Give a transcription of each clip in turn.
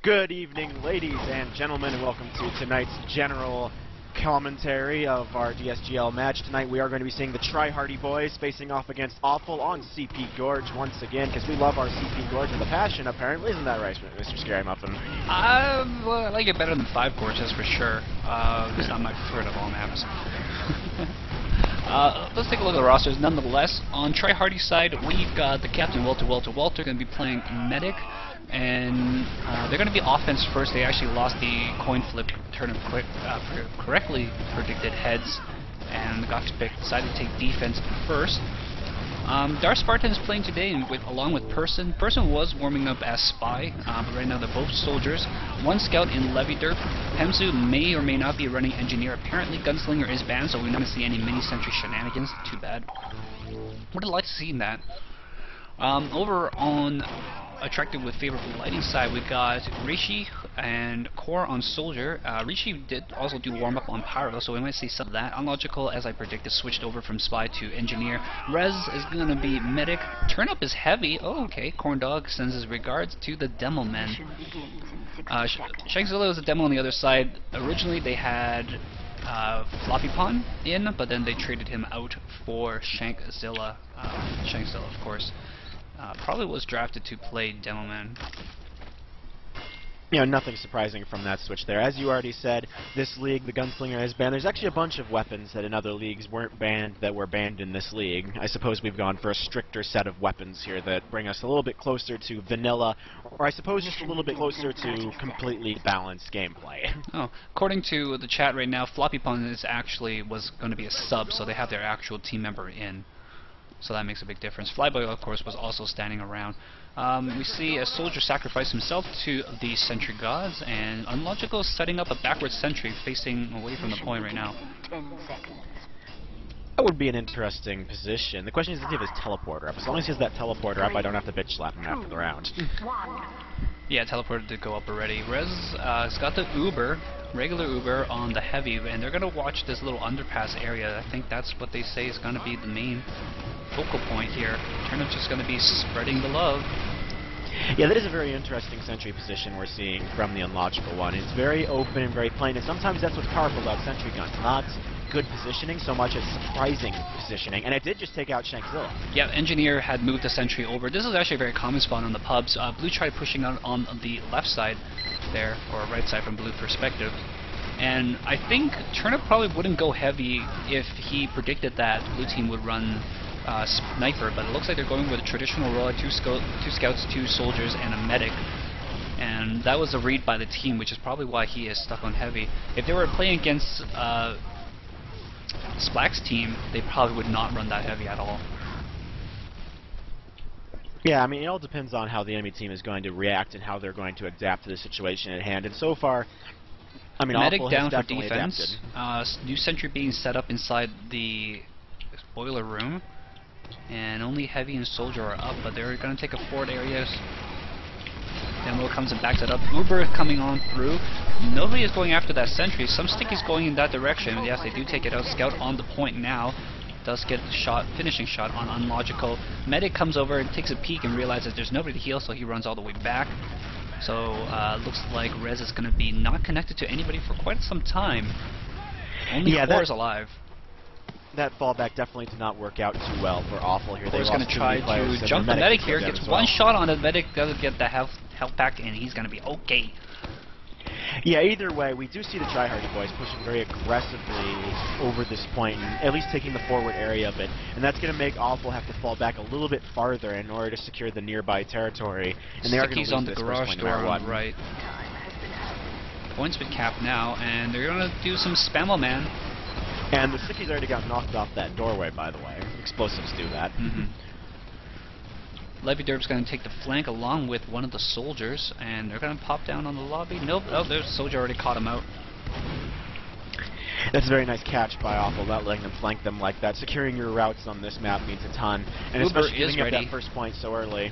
Good evening, ladies and gentlemen, and welcome to tonight's general commentary of our DSGL match. Tonight we are going to be seeing the Try-Hardy boys facing off against Awful on CP Gorge once again, because we love our CP Gorge with a passion, apparently. Isn't that right, MrScaryMuffin? Well, I like it better than 5 Gorge, that's for sure. It's not my preferred of all maps. Let's take a look at the rosters. Nonetheless, on Try-Hardy's side, we've got the captain, Walter going to be playing Medic, and they're going to be offense first. They actually lost the coin flip turnip correctly predicted heads, and the Goxpick decided to take defense first. Dark Spartan is playing today along with Person. Person was warming up as Spy, but right now they're both soldiers. One scout in Levy Derp. Hemzu may or may not be running engineer. Apparently Gunslinger is banned, so we're not going to see any mini-sentry shenanigans. Too bad. Would have liked to see that. Over on Attractive with Favourable Lighting side, we got Rishi and Core on Soldier. Rishi did also do warm-up on Pyro, so we might see some of that. Unlogical, as I predicted, switched over from Spy to Engineer. Rez is going to be Medic. Turnup is Heavy. Oh, okay. Corndog sends his regards to the Demo Men. Shankzilla was a demo on the other side. Originally, they had Floppy Pond in, but then they traded him out for Shankzilla. Shankzilla, of course. Probably was drafted to play Demoman. You know, nothing surprising from that switch there. As you already said, this league, the Gunslinger is banned. There's actually a bunch of weapons that in other leagues weren't banned that were banned in this league. I suppose we've gone for a stricter set of weapons here that bring us a little bit closer to vanilla, or I suppose just a little bit closer to completely balanced gameplay. Oh, according to the chat right now, Floppy Pond was going to be a sub, so they have their actual team member in. So that makes a big difference. Flyboy, of course, was also standing around. We see a soldier sacrifice himself to the sentry gods, and Unlogical is setting up a backward sentry facing away from the point right now. 10 seconds. That would be an interesting position. The question is if he has his teleporter up. As long as he has that teleporter up, I don't have to bitch slap him after the round. Yeah, teleporter did go up already. Rez has got the Uber, regular Uber on the Heavy, and they're going to watch this little underpass area. I think that's what they say is going to be the main focal point here. Turnip's just going to be spreading the love. Yeah, that is a very interesting sentry position we're seeing from the Unlogical one. It's very open and very plain, and sometimes that's what's powerful about sentry guns. Not good positioning so much as surprising positioning, and it did just take out Shankzilla. Yeah, Engineer had moved the sentry over. This is actually a very common spawn on the pubs. Blue tried pushing out on the left side there, or right side from Blue perspective. And I think Turnip probably wouldn't go heavy if he predicted that Blue team would run Sniper, but it looks like they're going with a traditional role, two scouts, 2 soldiers, and a medic. And that was a read by the team, which is probably why he is stuck on heavy. If they were playing against Splack's team, they probably would not run that heavy at all. Yeah, I mean, it all depends on how the enemy team is going to react and how they're going to adapt to the situation at hand. And so far, I mean, Medic Awful down has for defense. New sentry being set up inside the boiler room. And only Heavy and Soldier are up, but they're going to take a forward area. Demo comes and backs it up. Uber coming on through. Nobody is going after that sentry. Some stickies going in that direction. Yes, they do take it out. Scout on the point now. Does get the shot, finishing shot on Unlogical. Medic comes over and takes a peek and realizes there's nobody to heal, so he runs all the way back. So looks like Rez is going to be not connected to anybody for quite some time. Only Core is alive. That fallback definitely did not work out too well for Awful here. He's going to try to jump the medic here, gets one shot on the medic, doesn't get the health back, and he's going to be okay. Yeah, either way, we do see the Try-Hardy boys pushing very aggressively over this point, and at least taking the forward area of it. And that's going to make Awful have to fall back a little bit farther in order to secure the nearby territory. And they are going to lose on the this garage point door no matter what. on the right. Points been capped now, and they're going to do some Spammo-Man. And the stickies already got knocked off that doorway, by the way. Explosives do that. Levy Derb's going to take the flank along with one of the soldiers, and they're going to pop down on the lobby. Nope, oh, there's a soldier already caught him out. That's a very nice catch by Awful, not letting them flank them like that. Securing your routes on this map means a ton, and Uber especially is giving up ready. that first point so early.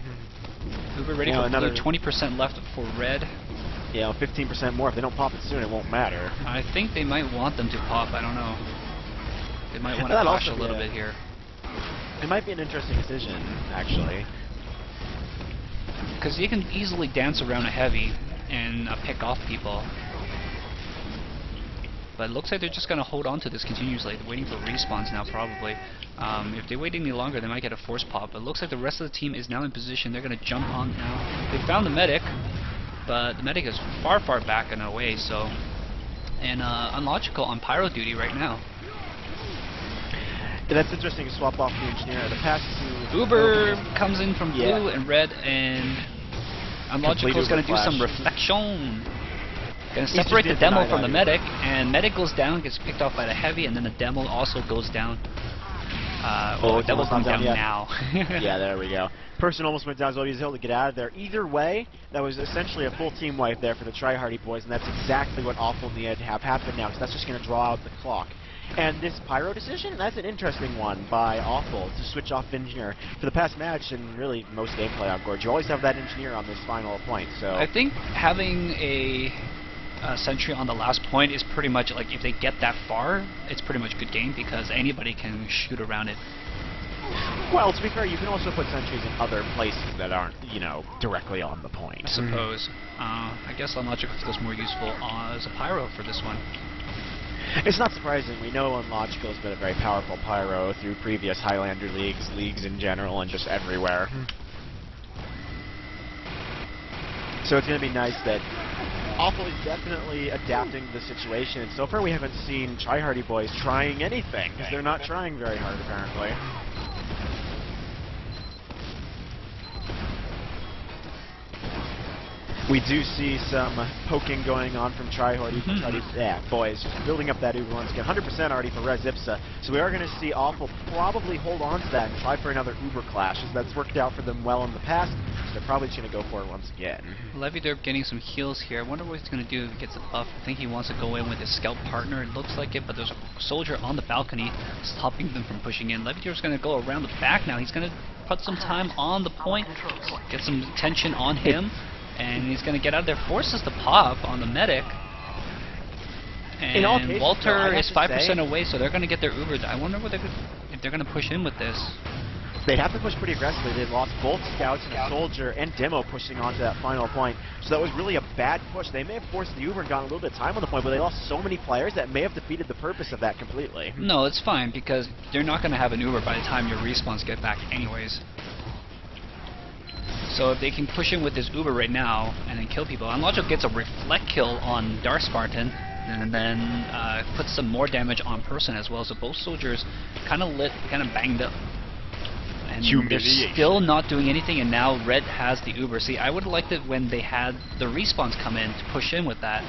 Uber ready for another blue, 20% left for red. Yeah, 15% more. If they don't pop it soon, it won't matter. I think they might want them to pop, I don't know. They might want to push a little bit here. It might be an interesting decision, actually. Because you can easily dance around a heavy and pick off people. But it looks like they're just going to hold on to this continuously, waiting for respawns now probably. If they wait any longer, they might get a force pop. But it looks like the rest of the team is now in position. They're going to jump on now. They found the medic, but the medic is far, far back and away, so... And Unlogical on pyro duty right now. Yeah, that's interesting to swap off the engineer. The pass to... Uber comes in from blue and red, and Unlogical is going to do some reflection. Going to separate the demo from the medic, and medic goes down, gets picked off by the heavy, and then the demo also goes down. Demo's going down now. Yeah, there we go. Person almost went down as well. He was able to get out of there. Either way, that was essentially a full team wipe there for the tryhardy boys, and that's exactly what Awful needed to have happen now, because that's just going to draw out the clock. And this pyro decision, that's an interesting one by Awful to switch off engineer. For the past match and really most gameplay on Gorge, you always have that engineer on this final point. So I think having a sentry on the last point is pretty much like, if they get that far, it's pretty much a good game because anybody can shoot around it. Well, to be fair, you can also put sentries in other places that aren't, you know, directly on the point. I suppose. I guess Unlogical feels more useful as a pyro for this one. It's not surprising. We know Unlogical has been a very powerful pyro through previous Highlander leagues in general, and just everywhere. So it's going to be nice that Awful is definitely adapting to the situation, and so far we haven't seen tryhardy boys trying anything, because they're not trying very hard, apparently. We do see some poking going on from tryhardy boys, just building up that Uber once again. 100% already for Res Ipsa, so we are going to see Awful probably hold on to that and try for another Uber clash, as that's worked out for them well in the past, so they're probably just going to go for it once again. Leviderp getting some heals here. I wonder what he's going to do if he gets a buff. I think he wants to go in with his scout partner, it looks like it, but there's a soldier on the balcony stopping them from pushing in. Leviderp's going to go around the back now. He's going to put some time on the point, get some tension on him. And he's going to get out of there, forces the pop on the medic. And in all cases, Walter is 5% away, so they're going to get their Ubers. I wonder what if they're going to push in with this. They'd have to push pretty aggressively. They've lost both scouts and a soldier and demo pushing onto that final point. So that was really a bad push. They may have forced the Uber and gotten a little bit of time on the point, but they lost so many players that may have defeated the purpose of that completely. No, it's fine, because they're not going to have an Uber by the time your respawns get back anyways. So if they can push in with this Uber right now and then kill people, Unlogical gets a reflect kill on Dark Spartan and then puts some more damage on Person as well. So both soldiers kind of lit, kind of banged up. And they're still not doing anything, and now Red has the Uber. See, I would have liked it when they had the respawns come in to push in with that.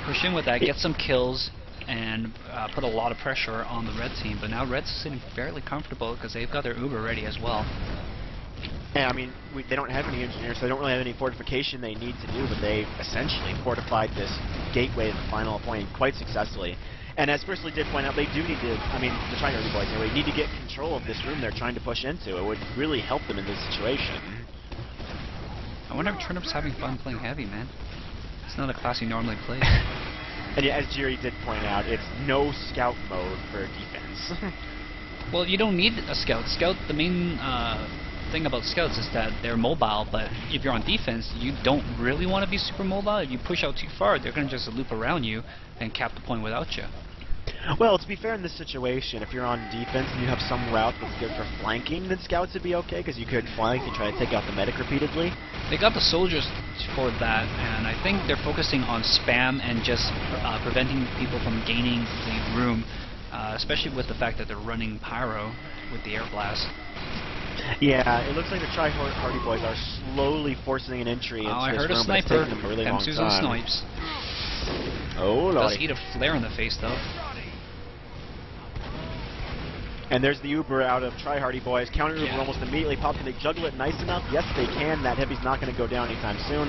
Push in with that, get some kills, and put a lot of pressure on the Red team. But now Red's sitting fairly comfortable because they've got their Uber ready as well. Yeah, I mean, they don't have any engineers, so they don't really have any fortification they need to do, but they essentially fortified this gateway to the final point quite successfully. And as Firstly did point out, they do need to, I mean, the tryhardy boys anyway, need to get control of this room they're trying to push into. It would really help them in this situation. I wonder if Turnip's having fun playing heavy, man. It's not a class he normally plays. And yeah, as Jerry did point out, it's no scout mode for defense. Well, you don't need a scout. Scout, the main thing about scouts is that they're mobile, but if you're on defense, you don't really want to be super mobile. If you push out too far, they're going to just loop around you and cap the point without you. Well, to be fair in this situation, if you're on defense and you have some route that's good for flanking, then scouts would be okay, because you could flank and try to take out the medic repeatedly. They got the soldiers for that, and I think they're focusing on spam and just preventing people from gaining the room, especially with the fact that they're running pyro with the air blast. Yeah, it looks like the tryhardy boys are slowly forcing an entry into this room. I heard a sniper. M2's snipes. Oh, lordy. Does eat a flare in the face, though. And there's the Uber out of tryhardy boys. Counter Uber almost immediately popped. Can they juggle it nice enough? Yes, they can. That heavy's not going to go down anytime soon.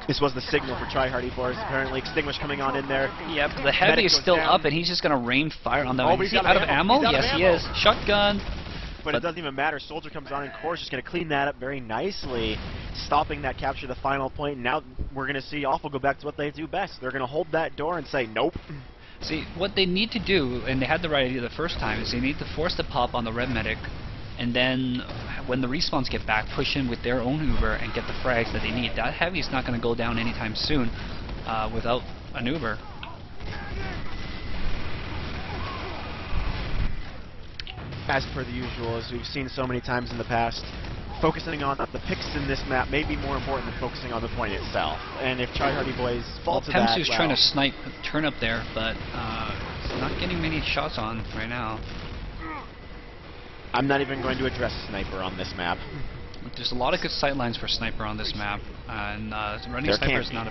This was the signal for tryhardy boys. Apparently, Extinguish coming on in there. Yep, the heavy is still up, and he's just going to rain fire on them. Oh, is he out of ammo? Yes, he is. Shotgun. But it doesn't even matter. Soldier comes on, and Core's just going to clean that up very nicely, stopping that capture the final point. And now we're going to see Awful go back to what they do best. They're going to hold that door and say, nope. See, what they need to do, and they had the right idea the first time, is they need to force the pop on the red medic, and then when the respawns get back, push in with their own Uber and get the frags that they need. That heavy is not going to go down anytime soon without an Uber. As per the usual, as we've seen so many times in the past, focusing on the picks in this map may be more important than focusing on the point itself. And if Try Hardy Boys fall to that, Pemsu's trying to snipe Turnip there, but he's not getting many shots on right now. I'm not even going to address Sniper on this map. There's a lot of good sightlines for Sniper on this map, and running Sniper is not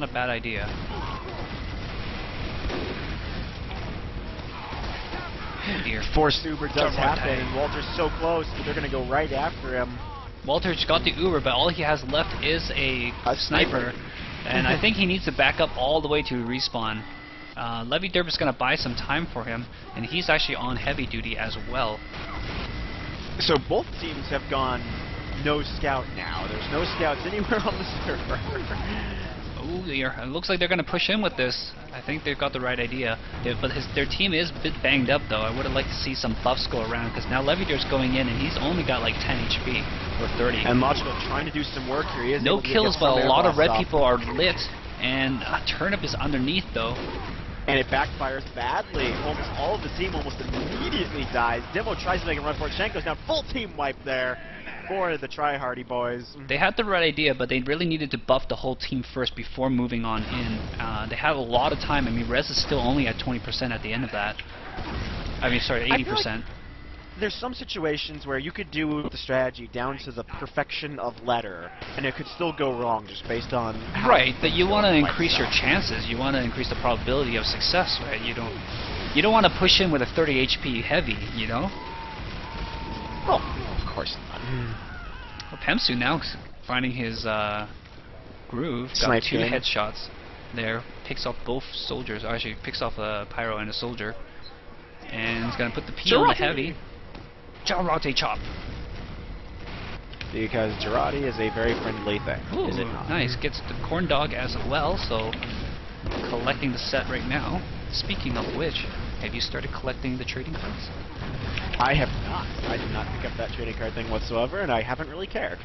a bad idea. Oh dear. Forced Uber does happen, and Walter's so close that they're going to go right after him. Walter's got the Uber, but all he has left is a sniper, and I think he needs to back up all the way to respawn. Levy Derp is going to buy some time for him, and he's actually on heavy duty as well. So both teams have gone no scout now. There's no scouts anywhere on the server. Oh dear, it looks like they're going to push in with this. I think they've got the right idea. But their team is a bit banged up though. I would have liked to see some buffs go around, because now Levy Derp's going in and he's only got like 10 HP or 30. And Logical trying to do some work here. He is no kills, but a lot of red people are lit, and Turnip is underneath though. And it backfires badly. Almost all of the team almost immediately dies. Demo tries to make a run for it. Shanko's now full team wipe there for the Try Hardy Boys. They had the right idea, but they really needed to buff the whole team first before moving on in. They had a lot of time. I mean, Rez is still only at 20% at the end of that. I mean, sorry, 80%. There's some situations where you could do the strategy down to the perfection of letter, and it could still go wrong just based on how... Right, but you want to increase your chances. You want to increase the probability of success, right? You don't want to push in with a 30 HP heavy, you know? Well, of course not. Well, Pemsu now finding his groove. Got two headshots there. Picks off both soldiers. Actually, picks off a Pyro and a soldier. And he's going to put the P on the heavy. Jarate chop. Because Girardi is a very friendly thing. Ooh, is it not? Nice. Gets the corn dog as well, so collecting the set right now. Speaking of which, have you started collecting the trading cards? I have not. I did not pick up that trading card thing whatsoever, and I haven't really cared.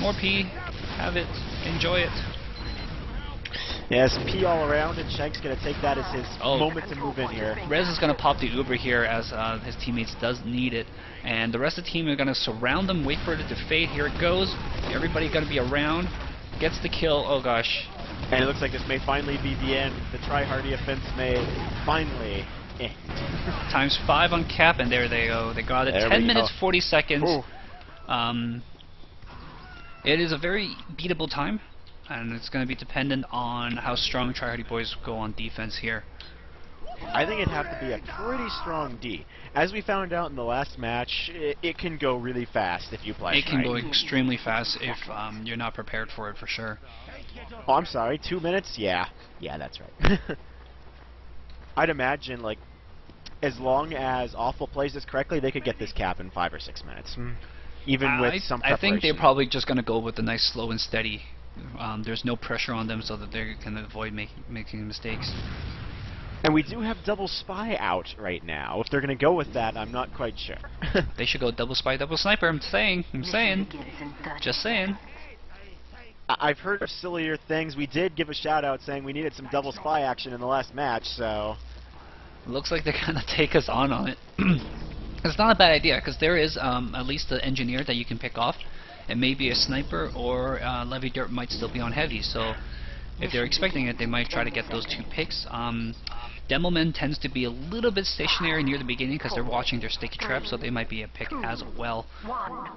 More P. Have it. Enjoy it. Yes, P all around, and Shank's going to take that as his moment to move in here. Rez is going to pop the Uber here as his teammates does need it. And the rest of the team are going to surround them, wait for it to fade. Here it goes. Everybody going to be around. Gets the kill. Oh gosh. And it looks like this may finally be the end. The Try Hardy offense may finally end. Times 5 on cap, and there they go. They got it. There 10 minutes, 40 seconds. Ooh. It is a very beatable time. And it's going to be dependent on how strong Try Hardy Boys go on defense here. I think it'd have to be a pretty strong D. As we found out in the last match, it can go really fast if you play it. It can go extremely fast if you're not prepared for it, for sure. Oh, I'm sorry, 2 minutes? Yeah. Yeah, that's right. I'd imagine, like, as long as Awful plays this correctly, they could get this cap in 5 or 6 minutes. Even with some preparation. I think they're probably just going to go with a nice slow and steady. There's no pressure on them so that they can avoid making mistakes. And we do have double spy out right now. If they're going to go with that, I'm not quite sure. They should go double spy, double sniper. I'm saying. Just saying. I've heard of sillier things. We did give a shout out saying we needed some double spy action in the last match, so... Looks like they're going to take us on it. It's not a bad idea, because there is at least the engineer that you can pick off. And maybe a sniper or Levy Derp might still be on heavy, so if they're expecting it, they might try to get those 2 picks. Demoman tends to be a little bit stationary near the beginning because they're watching their sticky trap, so they might be a pick as well.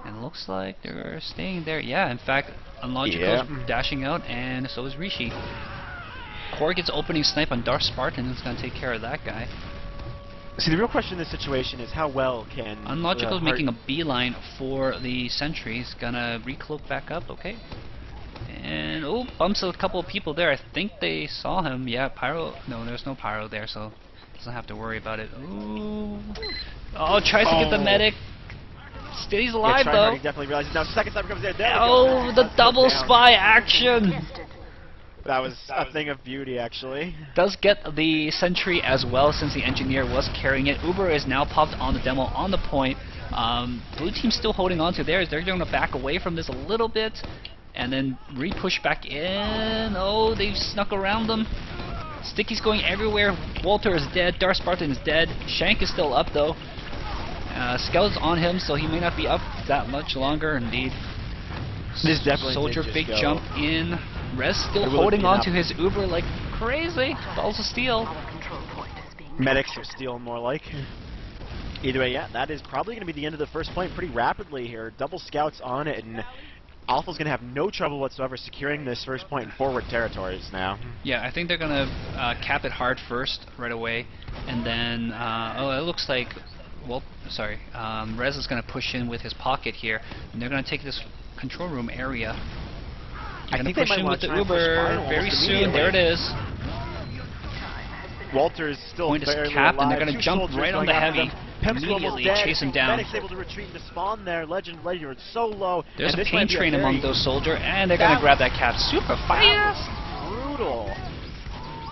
And it looks like they're staying there. Yeah, in fact, Unlogical's dashing out, and so is Rishi. Core gets opening snipe on Darth Spartan, and it's going to take care of that guy. See, the real question in this situation is how well can... Unlogical's making a beeline for the sentry. He's gonna recloak back up, okay. And, oh, bumps a couple of people there. I think they saw him. Yeah, Pyro... No, there's no Pyro there, so doesn't have to worry about it. Ooh. Oh, tries to get the medic. He's alive, though. He definitely realizes now. Second time comes in. There the double spy action. That was a thing of beauty, actually. Does get the sentry as well since the engineer was carrying it. Uber is now popped on the demo on the point. Blue team's still holding on to theirs. They're going to back away from this a little bit and then re-push back in. Oh, they've snuck around them. Sticky's going everywhere. Walter is dead. Dark Spartan is dead. Shank is still up though. Scout's on him, so he may not be up that much longer. Indeed. This definitely Soldier big jump in. Rez still holding on to his Uber like crazy. Balls of steel. Medics are steel more like. Either way, yeah, that is probably going to be the end of the first point pretty rapidly here. Double scouts on it, and Alpha's going to have no trouble whatsoever securing this first point in forward territories now. Yeah, I think they're going to cap it hard first, right away, and then, oh, it looks like, well, sorry, Rez is going to push in with his pocket here, and they're going to take this control room area. They're going to push in with the Uber very soon. There it is. Walter is still Point is barely capped, alive. and they're going to jump right on the heavy. Immediately chase him down. Medic's able to retreat and spawn there. Legend is so low. There's a pain train among those soldiers, and they're going to grab that cap super fast. Brutal.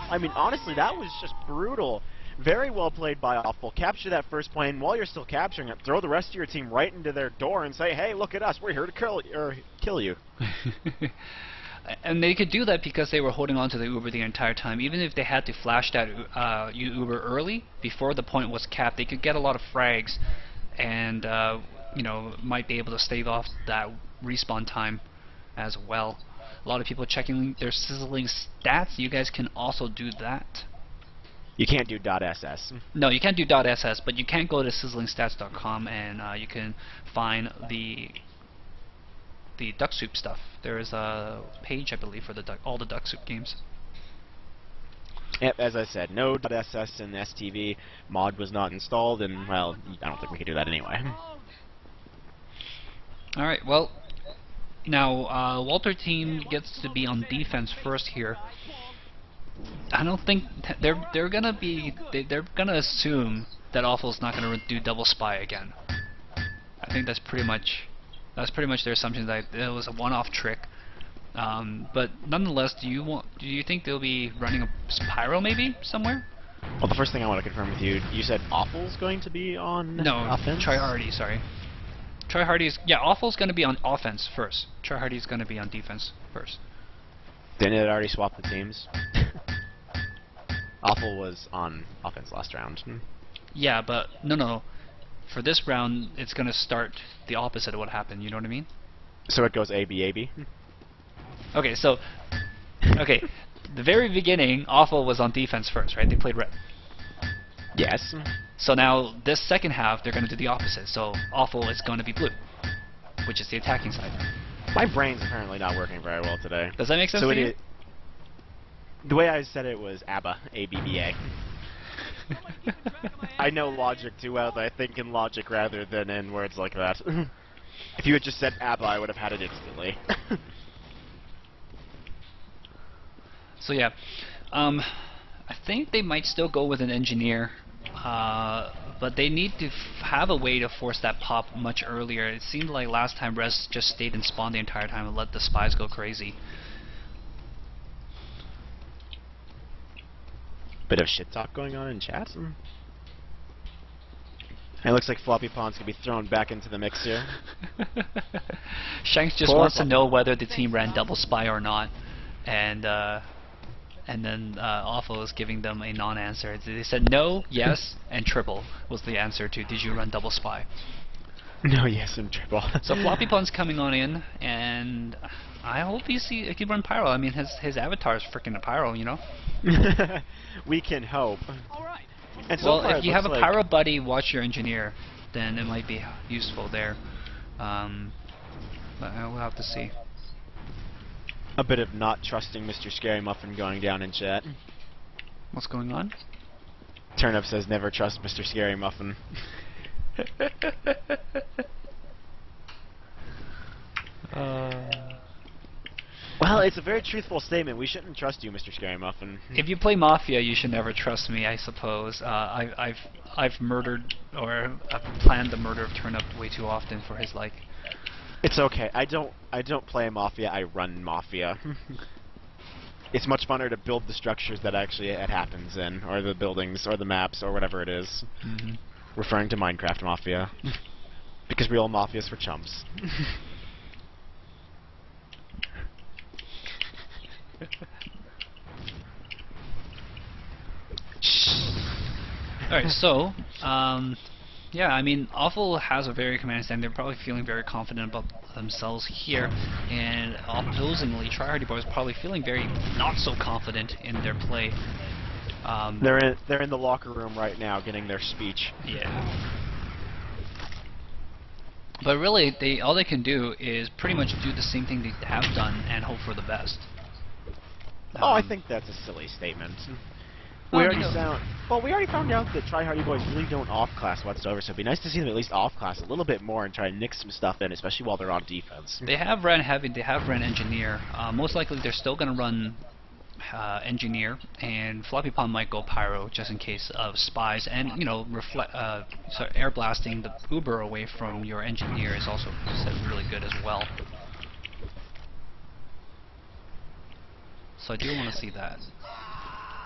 I mean, honestly, that was just brutal. Very well played by Awful. Capture that first point, and while you're still capturing it, throw the rest of your team right into their door and say, hey, look at us, we're here to kill you. And they could do that because they were holding on to the Uber the entire time. Even if they had to flash that Uber early, before the point was capped, they could get a lot of frags and, you know, might be able to stave off that respawn time as well. A lot of people checking their sizzling stats. You guys can also do that. You can't do .ss. No, you can't do .ss, but you can go to sizzlingstats.com and you can find the Ducksoup stuff. There is a page, I believe, for all the Ducksoup games. Yep, as I said, no .ss and STV mod was not installed, and, well, I don't think we could do that anyway. Alright, well, now, Walter team gets to be on defense first here. I don't think they're gonna assume that Awful's not gonna do double spy again. I think that's pretty much their assumption that it was a one-off trick. But nonetheless, do you think they'll be running a Pyro maybe somewhere? Well, the first thing I want to confirm with you, you said Awful's going to be on offense? Troy Hardy, sorry. Troy Hardy's, yeah, Awful's going to be on offense first. Troy Hardy's going to be on defense first. Didn't it already swap the teams? Awful was on offense last round. Yeah, but no. For this round, it's going to start the opposite of what happened, you know what I mean? So it goes AB, AB? Okay, so, the very beginning, Awful was on defense first, right? They played red. Yes. So now, this second half, they're going to do the opposite. So, Awful is going to be blue, which is the attacking side. My brain's apparently not working very well today. Does that make sense to you? The way I said it was ABBA, A-B-B-A. I know logic too well that I think in logic rather than in words like that. If you had just said ABBA, I would have had it instantly. So yeah, I think they might still go with an engineer, but they need to have a way to force that pop much earlier. It seemed like last time Rez just stayed in spawn the entire time and let the spies go crazy. Bit of shit talk going on in chat. It looks like Floppy Pond's gonna be thrown back into the mix here. Shanks just wants to know whether the team ran double spy or not, and then Awful is giving them a non-answer. They said no, yes, and triple was the answer to did you run double spy. No, yes, and triple. So Floppy Pond's coming on in, and I hope he can run Pyro. I mean, his avatar is freaking a Pyro, you know? We can hope. Alright. And so well, if you have a Pyro buddy, watch your engineer, then it might be useful there. But we'll have to see. A bit of not trusting MrScaryMuffin going down in chat. What's going on? Turnip says never trust MrScaryMuffin. Well, it's a very truthful statement. We shouldn't trust you, MrScaryMuffin. If you play Mafia, you should never trust me, I suppose. I've murdered, or I've planned the murder of Turnip way too often for his like. It's okay. I don't play Mafia. I run Mafia. It's much funner to build the structures that actually it happens in, or the buildings, or the maps, or whatever it is. Mm-hmm. Referring to Minecraft Mafia. Because real Mafias for chumps. Alright, so, yeah, I mean, Awful has a very commanding stand. They're probably feeling very confident about themselves here, and opposingly, Tryhardy Boy is probably feeling very not so confident in their play. They're in the locker room right now getting their speech. Yeah. But really, all they can do is pretty much do the same thing they have done and hope for the best. Oh, I think that's a silly statement. Well, We already found out that Tryhardy Boys really don't off-class whatsoever, so it'd be nice to see them at least off-class a little bit more and try to nick some stuff in, especially while they're on defense. They have ran heavy, they have ran engineer. Most likely they're still going to run engineer, and Floppy Pond might go pyro just in case of spies, and you know, air blasting the Uber away from your engineer is also really good as well. So I do want to see that.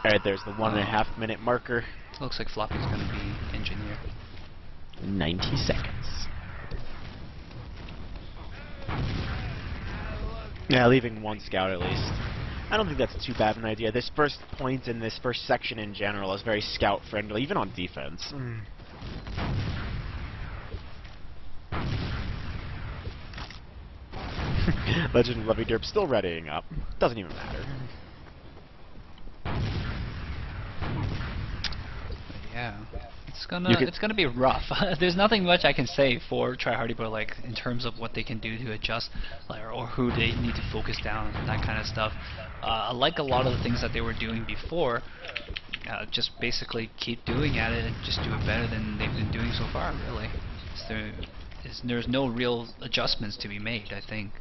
Alright, there's the 1.5 minute marker. Looks like Floppy's going to be engineer. 90 seconds. Yeah, leaving one scout at least. I don't think that's too bad an idea. This first point in this first section in general is very scout friendly, even on defense. Legend Lovey Derp still readying up. Doesn't even matter. Yeah, it's gonna be rough. There's nothing much I can say for Tryhardy, but like in terms of what they can do to adjust, like, or who they need to focus down, that kind of stuff. I like a lot of the things that they were doing before. Just basically keep doing at it and just do it better than they've been doing so far. Really, there's no real adjustments to be made, I think.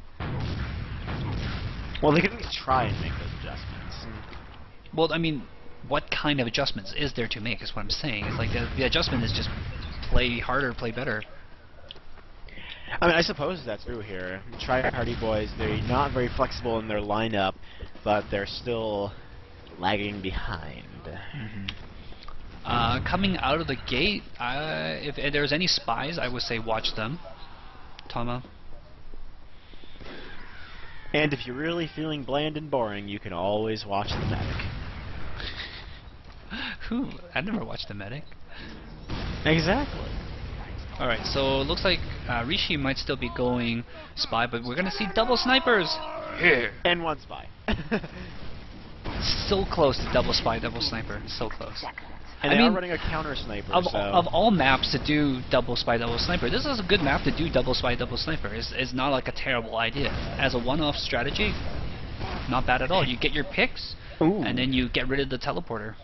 Well, they can at least try and make those adjustments. Well, I mean, what kind of adjustments is there to make is what I'm saying. It's like the adjustment is just play harder, play better. I mean, I suppose that's true here. Tryhardy Boys, they're not very flexible in their lineup, but they're still lagging behind. Mm-hmm. Coming out of the gate, if there's any spies, I would say watch them. Tama? And if you're really feeling bland and boring, you can always watch the medic. Who? I never watched the medic. Exactly. Alright, so it looks like Rishi might still be going spy, but we're gonna see double snipers! Here! And one spy. So close to double spy, double sniper. So close. And they are running a counter sniper, of all maps to do double spy, double sniper, this is a good map to do double spy, double sniper. It's not like a terrible idea. As a one-off strategy, not bad at all. You get your picks, and then you get rid of the teleporter.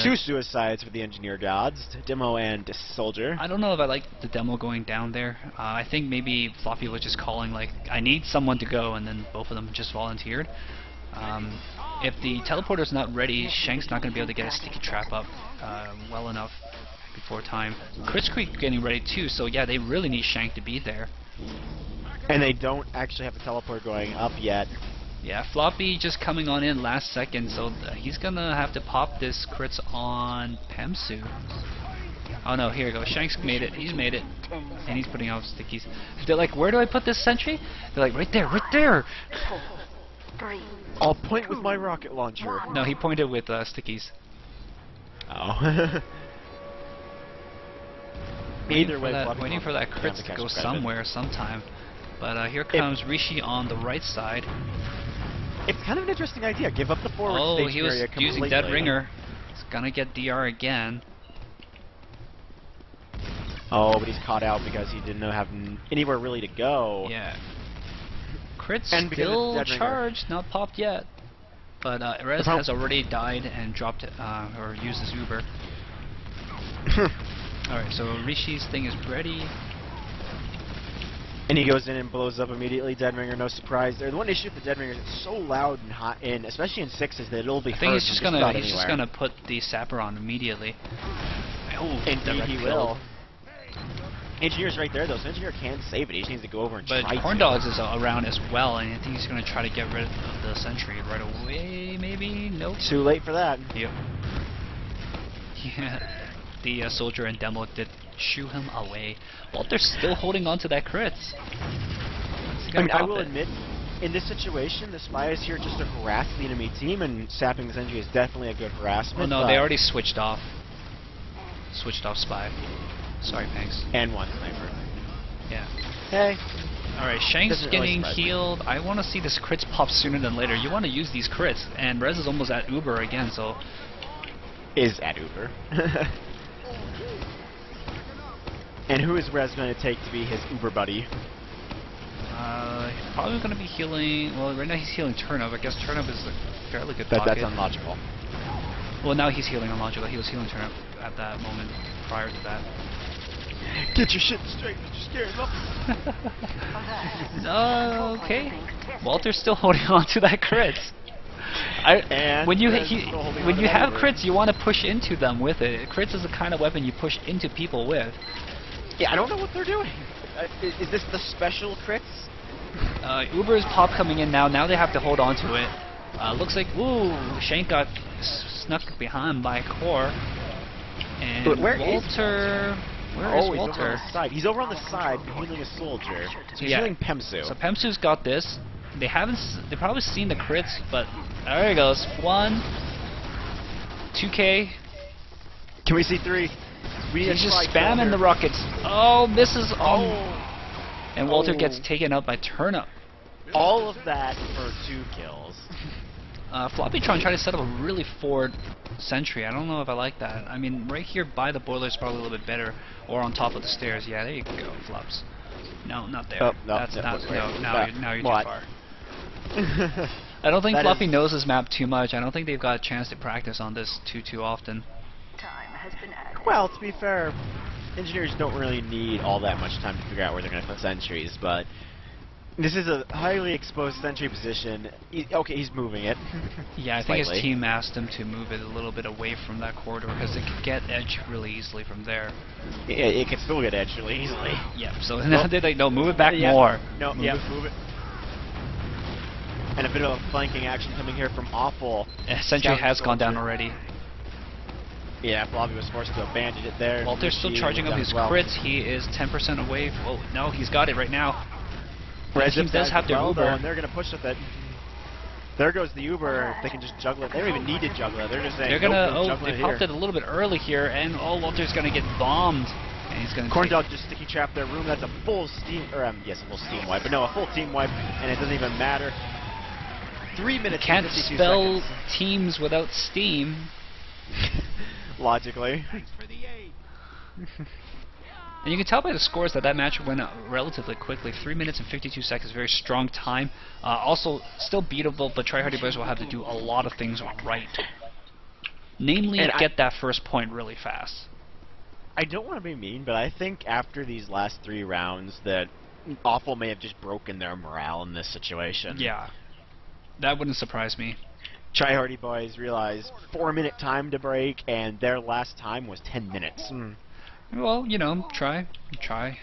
2 suicides for the engineer gods, Demo and Soldier. I don't know if I like the demo going down there. I think maybe Floppy was just calling like, I need someone to go, and then both of them just volunteered. If the teleporter's not ready, Shank's not going to be able to get a sticky trap up well enough before time. Kritzkrieg getting ready too, so yeah, they really need Shank to be there. And they don't actually have the teleport going up yet. Yeah, Floppy just coming on in last second, so he's gonna have to pop this crits on Pemsu. Oh no, here we go. Shank's made it. He's made it. And he's putting out stickies. They're like, where do I put this sentry? They're like, right there, right there! 4, 3. I'll point with my rocket launcher. No, he pointed with stickies. Oh. Either way, waiting for that crit to go somewhere, sometime. But here comes Rishi on the right side. It's kind of an interesting idea. Give up the forward station station area completely. Using Dead Ringer. He's gonna get DR again. Oh, but he's caught out because he didn't have anywhere really to go. Yeah. Crit's still charged, not popped yet. But Erez has already died and dropped or used his Uber. Alright, so Rishi's thing is ready. And he goes in and blows up immediately. Dead Ringer, no surprise there. The one issue with the Dead Ringer is it's so loud and hot, and especially in 6, is that it'll be heard. I think he's just gonna put the Sapper on immediately. Oh, indeed he will. Engineer's right there, though, so Engineer can save it. He just needs to go over and But try Corn to. Dogs is around as well, and I think he's going to try to get rid of the sentry right away, maybe? Nope. Too late for that. Yep. Yeah. The soldier and demo did shoo him away. Walter's still holding on to that crits. I mean, I will admit, in this situation, the spy is here just to harass the enemy team, and sapping the sentry is definitely a good harassment. Oh no, they already switched off. Switched off spy. Sorry, Panks. And one sniper. Yeah. Hey. Alright, Shank's Doesn't really getting surprise me. healed. I want to see this crits pop sooner than later. You want to use these crits, and Rez is almost at Uber again, so... Is at Uber. And who is Rez going to take to be his Uber buddy? He's probably going to be healing... Well, right now he's healing Turnip. I guess Turnip is a fairly good pocket. That's unlogical. Well, now he's healing Unlogical. He was healing Turnip at that moment prior to that. Get your shit straight, MrScaryMuffin. Okay. Walter's still holding on to that crits. When you have crits, you want to push into them with it. Crits is the kind of weapon you push into people with. Yeah, I don't know what they're doing. Is this the special crits? Uber's pop coming in now. Now they have to hold on to it. Looks like Shank got snuck behind by Core. And But where Walter. Where is He's over on Walter? the side. He's over on the side healing a soldier. So he's Yeah. healing Pemsu. So Pemsu's got this. They haven't. They've probably seen the crits, but there he goes. 1, 2K. Can we see 3? We need He's a just spike spamming here. the rockets. Oh, misses. Oh. And Walter Oh. gets taken out by Turnip. All of that for 2 kills. Floppytron tried to set up a really forward sentry. I don't know if I like that. I mean, right here by the boiler is probably a little bit better, or on top of the stairs. Yeah, there you go, Flops. No, not there. Oh, no, That's no, not. wait, No, wait, now you're what? too far. I don't think That Floppy is- knows this map too much. I don't think they've got a chance to practice on this too often. Time has been added. Well, to be fair, engineers don't really need all that much time to figure out where they're going to put sentries, but this is a highly exposed sentry position. Okay, he's moving it. Yeah, I think his Slightly. team asked him to move it a little bit away from that corridor because it could get edge really easily from there. It can still get edged really easily. Yeah, so now they're like, no, move it back Yeah. more. No, Move yeah, it. move it. And a bit of a flanking action coming here from Awful. Sentry Scouting has gone down soldier. already. Yeah, Floppy was forced to abandon it there. Walter's still He charging was up down his as well. crits. He is 10% away. Oh, no, he's got it right now. Red team Zip does as have their well, Uber. though, and they're going to push with it. There goes the Uber. They can just juggle it. They don't even need to juggle it. They're just saying, They're gonna. nope, Oh, juggle they it popped here. it a little bit early here, and Walter's gonna get bombed, and he's gonna. Corn take- Dog just sticky trap their room. That's a full steam, or yes, a full steam wipe, but no, a full team wipe, and it doesn't even matter. 3 minutes. Can't and 52 spell seconds. teams without steam. Logically. And you can tell by the scores that that match went relatively quickly. 3 minutes and 52 seconds, very strong time. Also, still beatable, but tryhardy boys will have to do a lot of things right. Namely, And get that first point really fast. I don't want to be mean, but I think after these last 3 rounds that Awful may have just broken their morale in this situation. Yeah, that wouldn't surprise me. Tryhardy boys realized 4-minute time to break, and their last time was 10 minutes. Well, you know, try. Try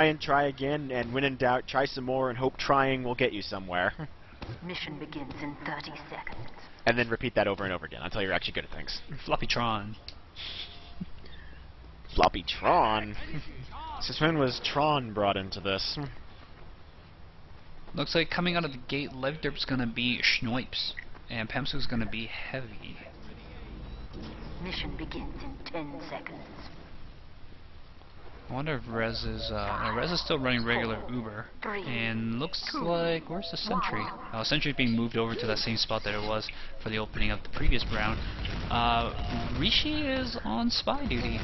and try again, and when in doubt, try some more, and hope trying will get you somewhere. Mission begins in 30 seconds. And then repeat that over and over again until you're actually good at things. Floppytron. Floppy Tron. Since when was Tron brought into this? Looks like coming out of the gate, Levderp's gonna be Schnoipes, and Pemsu's gonna be Heavy. Mission begins in 10 seconds. I wonder if Rez is, Rez is still running regular Uber, and looks like, where's the sentry? Oh, sentry's being moved over to that same spot that it was for the opening of the previous round. Rishi is on spy duty.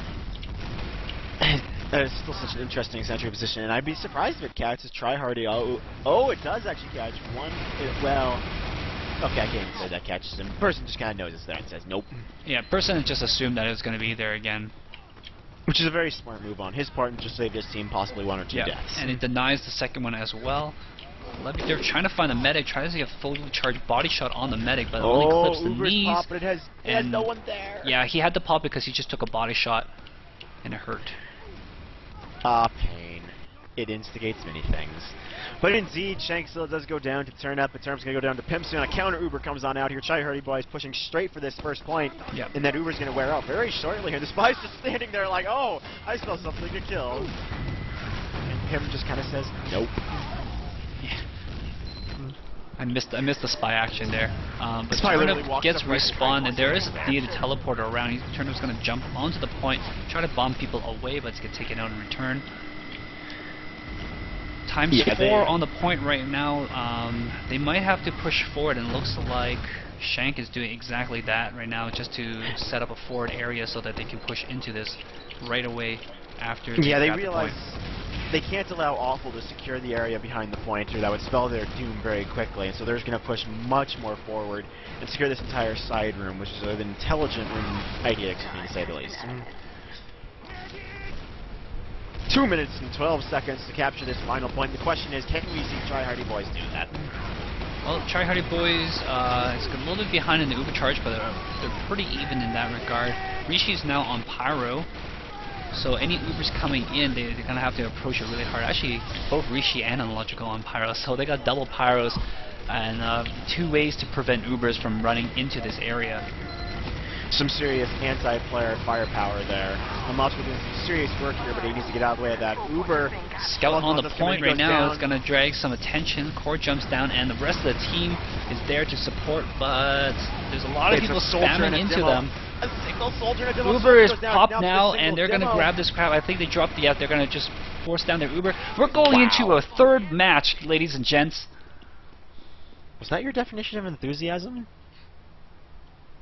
That is still such an interesting sentry position, and I'd be surprised if it catches Tryhardy. Oh, it does actually catch one. Well, okay, I can't even say that catches him. The person just kind of knows it's there and says nope. Yeah, person just assumed that it's gonna be there again. Which is a very smart move on his part and just saved his team possibly 1 or 2 deaths. And it denies the second one as well. They're trying to find the medic, tries to get a fully charged body shot on the medic, but it only clips the Uber's knees. pop, but it has and no one there. Yeah, he had to pop because he just took a body shot, and it hurt. Ah, pain. It instigates many things. But indeed, Shanksville does go down to Turnip, but Turnip's going to go down to Pimp soon. A counter Uber comes on out here. Chai Hardy Boys pushing straight for this first point, Yep. and that Uber's going to wear out very shortly here. The Spy's just standing there like, oh, I smell something to kill. And Pimp just kind of says, nope. Yeah. I missed the spy action there. But Spy literally Turnip walks gets up right respawned, and there is behind indeed a teleporter around. Turnip's going to jump onto the point, try to bomb people away, but it's going to get taken out in return. Times 4 on the point right now. They might have to push forward, and it looks like Shank is doing exactly that right now, just to set up a forward area so that they can push into this right away after they Yeah, they grab the realize point. they can't allow Awful to secure the area behind the point, or that would spell their doom very quickly, and so they're just going to push much more forward and secure this entire side room, which is an intelligent idea, to say the least. 2 minutes and 12 seconds to capture this final point. The question is, can we see Try Hardy Boys do that? Well, Try Hardy Boys is a little bit behind in the Uber charge, but they're pretty even in that regard. Rishi's now on Pyro, so any Ubers coming in, they're going to have to approach it really hard. Actually, both Rishi and Analogical on Pyro, so they got double Pyros and 2 ways to prevent Ubers from running into this area. Some serious anti-player firepower there. Analogical doing some serious work here, but he needs to get out of the way of that. Uber Scout on the point right now down. is going to drag some attention. Core jumps down, and the rest of the team is there to support, but there's a lot of people spamming into them. A single soldier and a demo. Uber is goes down. popped Now now, the and they're going to demo. grab this crap. I think they dropped the they're going to just force down their Uber. We're going Wow. into a third match, ladies and gents. Was that your definition of enthusiasm?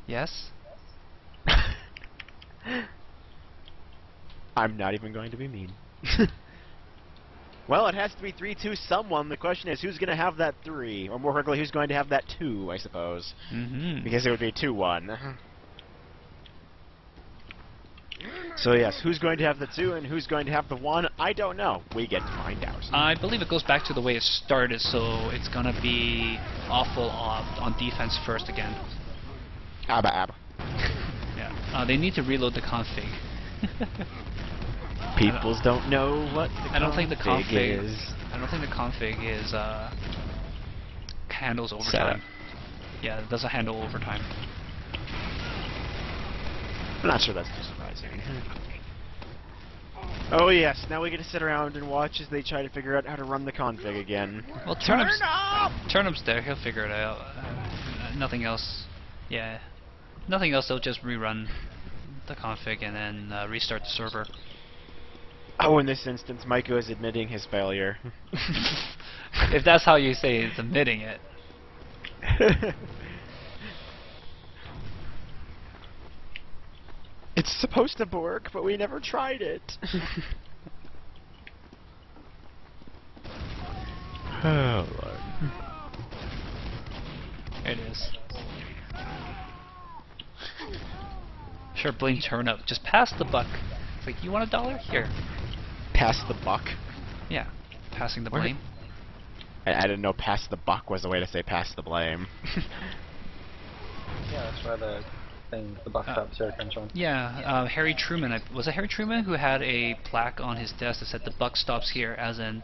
Yes? I'm not even going to be mean. Well, it has to be 3-2 someone. The question is, who's going to have that 3? Or more correctly, who's going to have that 2, I suppose. Because it would be 2-1. So yes, who's going to have the 2 and who's going to have the 1? I don't know. We get to find out. I believe it goes back to the way it started, so it's going to be Awful on defense first again. Abba. Yeah. They need to reload the config. Peoples don't know what the I don't think the config is. I don't think the config is handles overtime. Setup. Yeah, it doesn't handle overtime. I'm not sure that's too surprising. Oh yes, now we get to sit around and watch as they try to figure out how to run the config again. Well, Turnip's there. He'll figure it out. Nothing else. Yeah. Nothing else. They'll just rerun the config and then restart the server. Oh, in this instance, Maiko is admitting his failure. If that's how you say it's admitting it. It's supposed to work, but we never tried it. Oh, Lord. It is. Sure, blame Turnip. Just pass the buck. It's like, you want $1? Here. Pass the buck. Yeah. Passing the Where- blame. I didn't know pass the buck was a way to say pass the blame. Yeah, that's why the thing, the buck stops here comes from. Yeah, Harry Truman. Was it Harry Truman who had a plaque on his desk that said the buck stops here, as in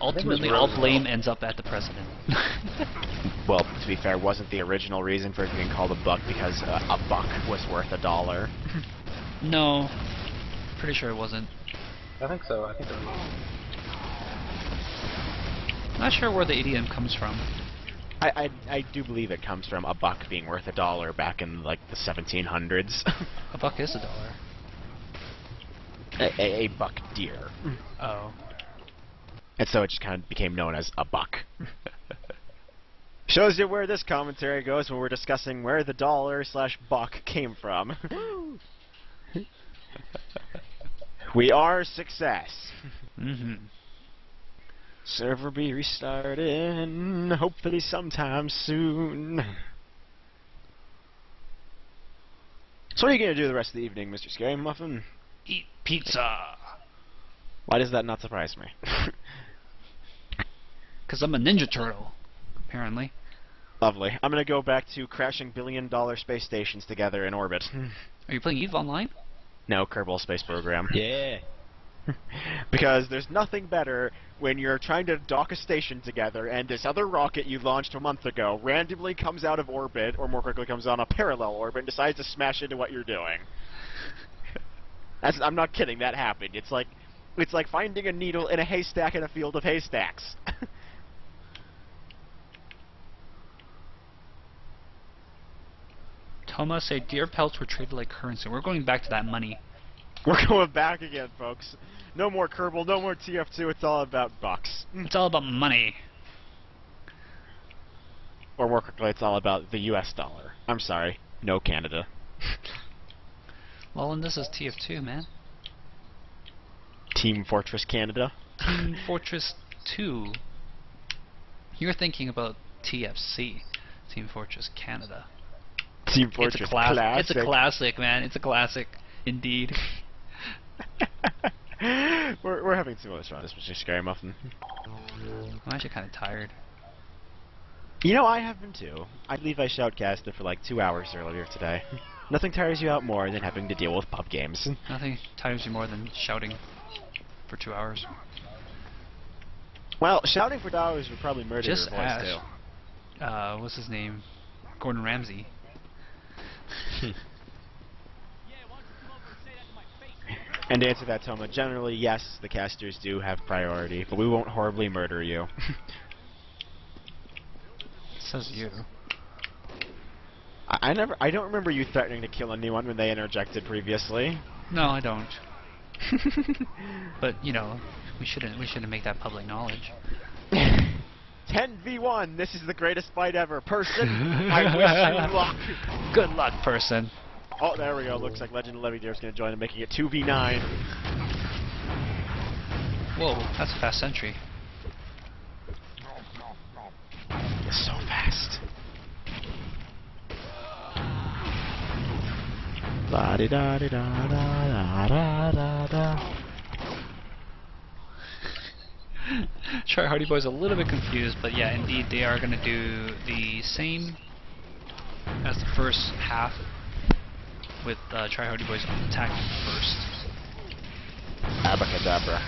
ultimately all Roosevelt. blame ends up at the president. Well, to be fair, wasn't the original reason for it being called a buck because a buck was worth $1? No. Pretty sure it wasn't. I think so. I think it was. Not sure where the idiom comes from. I do believe it comes from a buck being worth $1 back in like the 1700s. A buck is $1. a buck deer. Oh. And so it just kind of became known as a buck. Shows you where this commentary goes when we're discussing where the $/buck came from. We are success. Server be restarting, hopefully sometime soon. So what are you going to do the rest of the evening, MrScaryMuffin? Eat pizza. Why does that not surprise me? Because I'm a Ninja Turtle, apparently. Lovely. I'm going to go back to crashing billion-dollar space stations together in orbit. Are you playing EVE Online? No, Kerbal Space Program. Yeah. Because there's nothing better when you're trying to dock a station together and this other rocket you launched a month ago randomly comes out of orbit, or more quickly comes on a parallel orbit and decides to smash into what you're doing. I'm not kidding, that happened. It's like finding a needle in a haystack in a field of haystacks. Thomas say deer pelts were traded like currency. We're going back to that money. We're going back again, folks. No more Kerbal, no more TF2, it's all about bucks. It's all about money. Or more quickly, it's all about the US dollar. I'm sorry, no Canada. Well, and this is TF2, man. Team Fortress Canada. Team Fortress 2. You're thinking about TFC, Team Fortress Canada. Team Fortress classic. It's a classic, man. It's a classic, indeed. we're having too much fun, MrScaryMuffin. I'm actually kind of tired. You know, I have been too. I believe I shoutcasted for like 2 hours earlier today. Nothing tires you out more than having to deal with pub games. Nothing tires you more than shouting for 2 hours. Well, shouting for dollars would probably murder Just your voice too. What's his name? Gordon Ramsay. And to answer that, Toma, generally, yes, the casters do have priority, but we won't horribly murder you. Says you. I don't remember you threatening to kill anyone when they interjected previously. No, I don't. But you know, we shouldn't make that public knowledge. 10v1. This is the greatest fight ever, person. I wish you luck. Good luck, person. Oh, there we go. Looks like Legend of Levidir is going to join and making it 2v9. Whoa, that's a fast sentry. It's so fast. La di da di da da da da da. Try Hardy Boy's a little bit confused, but yeah, indeed, they are going to do the same as the first half, with Try Hardy Boys attacking first. Abracadabra.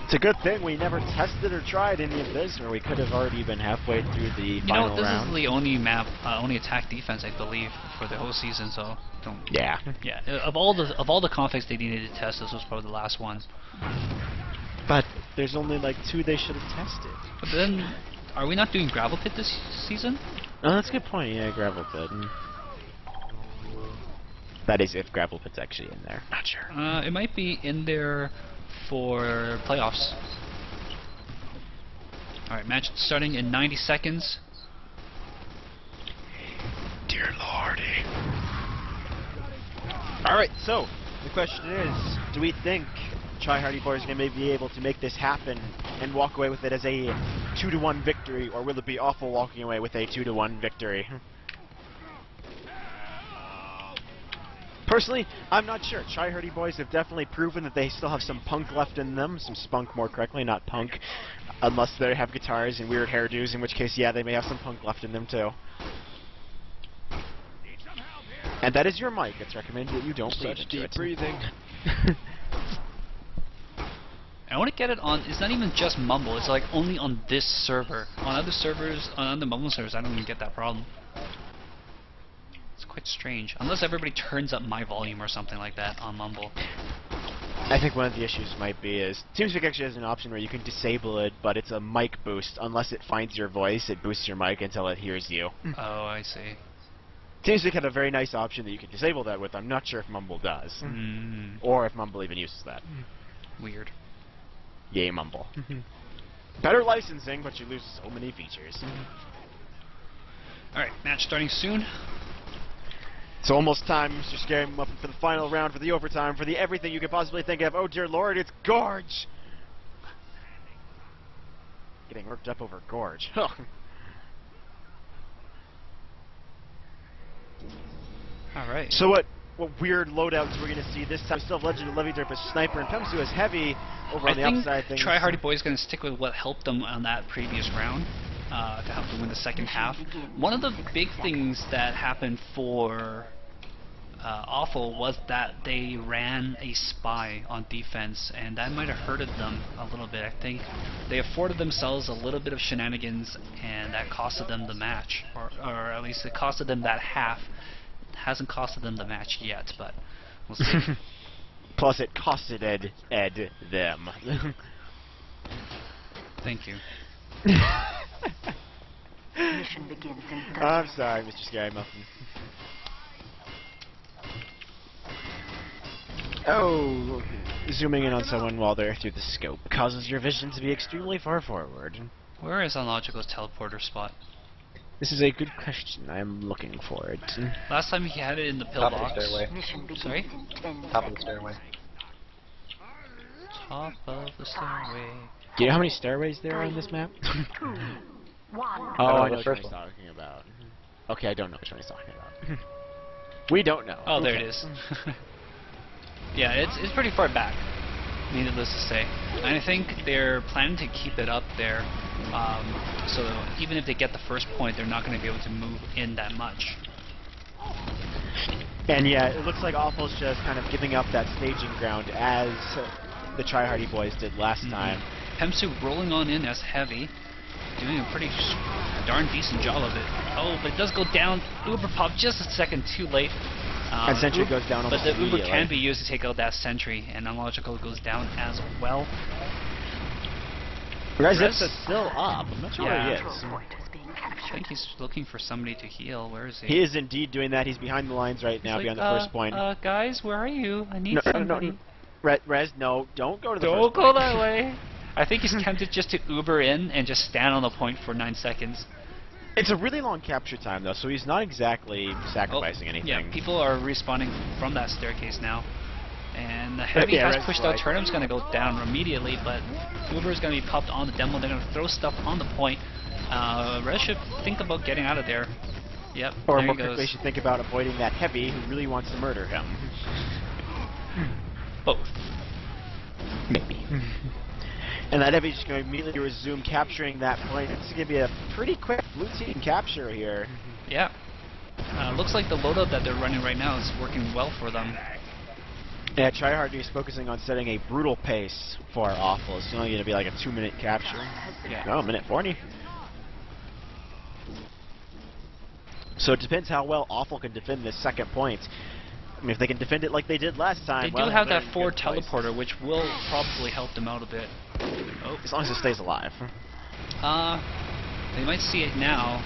It's a good thing we never tested or tried any of this, or we could have already been halfway through the final round. You know, this is the only map, only attack defense, I believe, for the whole season. So don't. Yeah. Yeah. Of all the configs they needed to test, this was probably the last one. But there's only like 2 they should have tested. But then, are we not doing Gravel Pit this season? Oh, that's a good point. Yeah, Gravel Pit. That is, if Gravel Pit's actually in there. Not sure. It might be in there for playoffs. Alright, match starting in 90 seconds. Dear Lordy. Alright, so, the question is, do we think Try Hardy Boys are going to be able to make this happen and walk away with it as a 2-1 victory, or will it be awful walking away with a 2-1 victory? Personally, I'm not sure. Try Hardy Boys have definitely proven that they still have some punk left in them, some spunk more correctly, not punk, unless they have guitars and weird hairdos, in which case, yeah, they may have some punk left in them too. And that is your mic. It's recommended that you don't breathe into it. breathing. I want to get it on. It's not even just Mumble. It's like only on this server. On other servers, on other Mumble servers, I don't even get that problem. It's quite strange. Unless everybody turns up my volume or something like that on Mumble. I think one of the issues might be is TeamSpeak actually has an option where you can disable it, but it's a mic boost. Unless it finds your voice, it boosts your mic until it hears you. Oh, I see. TeamSpeak had a very nice option that you can disable that with. I'm not sure if Mumble does. Or if Mumble even uses that. Weird. Yay, Mumble. Better licensing, but you lose so many features. Alright, match starting soon. It's almost time, MrScaryMuffin, for the final round, for the overtime, for the everything you could possibly think of. Oh dear lord, it's Gorge! Getting worked up over Gorge. Alright. So what weird loadouts we're going to see this time? Still have Legend of Levidir as Sniper and Pemsu as Heavy over on the upside things. Try Hardy Boy is going to stick with what helped them on that previous round. To help them win the second half. One of the big things that happened for awful was that they ran a spy on defense, and that might have hurted them a little bit. I think they afforded themselves a little bit of shenanigans, and that costed them the match, or at least it costed them that half. It hasn't costed them the match yet, but we'll see. Plus, it costed Ed them. Thank you. Mission begins in 30 I'm sorry, MrScaryMuffin. Oh, zooming in on someone while they're through the scope causes your vision to be extremely far forward. Where is Unlogical's teleporter spot? This is a good question. I'm looking for it. Last time he had it in the Top pillbox. of the stairway. Mission begins Sorry? in 10 Top of the seconds. stairway. Top of the stairway. Do you know how many stairways there are on this map? 2, 1. Oh, I I know know the which one first he's one. talking about. Okay, I don't know which one he's talking about. We don't know. Oh, there Okay. it is. Yeah, it's pretty far back, needless to say. And I think they're planning to keep it up there, so even if they get the first point, they're not going to be able to move in that much. And yeah, it looks like Awful's just kind of giving up that staging ground as the Try Hardy boys did last time. Hemsu rolling on in as heavy, doing a pretty darn decent job of it. Oh, but it does go down. Uber pop just a second too late. And Sentry goes down but almost the Uber immediately. can be used to take out that Sentry, and Unlogical goes down as well. Rezip's still up. I'm not sure where he Control is. point is being I captured. think he's looking for somebody to heal. Where is he? He is indeed doing that. He's behind the lines right now, He's beyond like, the first point. Guys, where are you? I need No, somebody. Rez, no, don't go to the Don't first go point. that way. I think he's tempted just to Uber in and just stand on the point for 9 seconds. It's a really long capture time, though, so he's not exactly sacrificing anything. Yeah, people are respawning from that staircase now. And the Heavy Yeah, has Red's pushed right. out. Turnip's going to go down immediately, but Uber is going to be popped on the demo. They're going to throw stuff on the point. Red should think about getting out of there. Yep, Or there more he goes. quickly, should think about avoiding that Heavy who really wants to murder him. Both. Maybe. And that Heavy's just going to immediately resume capturing that point. It's going to be a pretty quick blue team capture here. Yeah. Looks like the loadout that they're running right now is working well for them. Yeah, Tryhard is focusing on setting a brutal pace for Awful. It's only going to be like a 2-minute capture. Yeah. No, a minute 40. So it depends how well Awful can defend this second point. I mean, if they can defend it like they did last time, They do well, have they're that in forward good place. teleporter, which will probably help them out a bit. Oh. As long as it stays alive. They might see it now.